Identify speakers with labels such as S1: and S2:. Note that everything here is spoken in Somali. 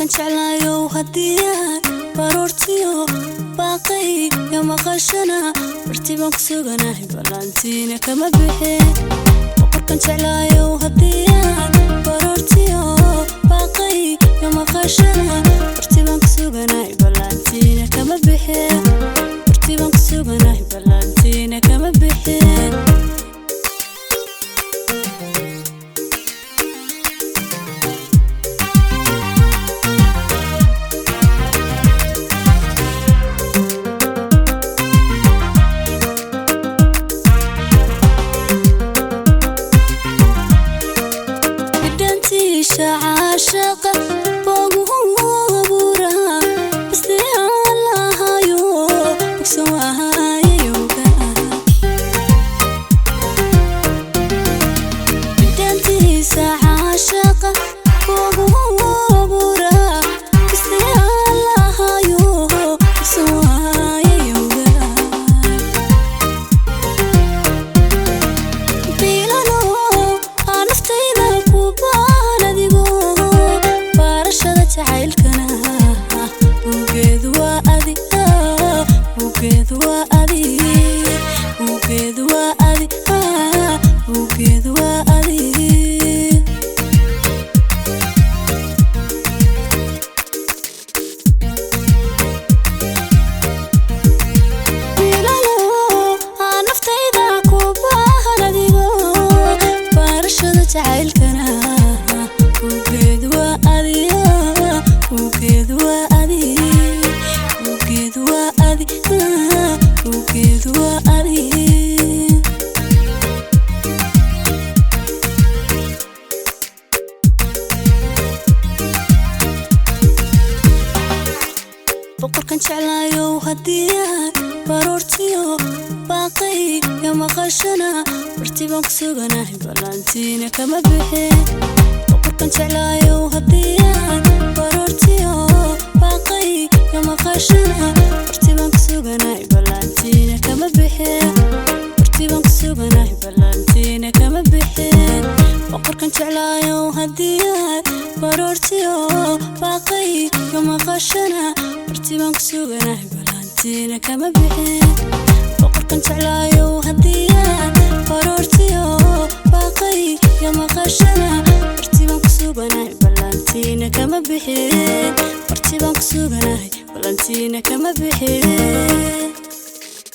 S1: boqorkan jeclaayo hadiyaan baroortiyo baaqay ya maqashana bartibaan ku suganahay balantiina kama bixin boqorkan jeclaayo hadiyaan baroortiyo baaqay ya maqashana bartibaan ku suganahay balantiina kama bixin bartibaan ku suganahay balantiina kama bixin عاشقة فوقهم وابورها بس الله يو بسواها يوقع بدنتي عاشقة فوقهم وابورها بس الله يو بسواها يوقع بيلانو عرفتينا الكوبا jacaylkana ugeed waa adi ugeed waa adi ugeed waa adi ugeed waa adi ilalo naftayda ku baahan adigo barashada jacaylkana ugeed waa adi ugeed waa adi ugeed waa adi ugeed waa adi boqorkan jeclaayo hadiyaan baroortiyo baaqay ya maqashana bartibaan ku suganahay balantiina kama bixin boqorkan jeclaayo hadiyaan baroortiyo baaqay ya maqashana bartibaan ku suganahay balantiina kama bixin bartibaan ku suganahay balantiina kama bixin boqorkan jeclaayo hadiyaan baroortiyo baaqay ya maqashana bartibaan ku suganahay balantiina kama bixin boqorkan jeclaayo hadiyaan baroortiyo baaqay ya maqashana bartibaan ku suganahay balantiina kama bixin bartibaan ku suganahay balantiina kama bixin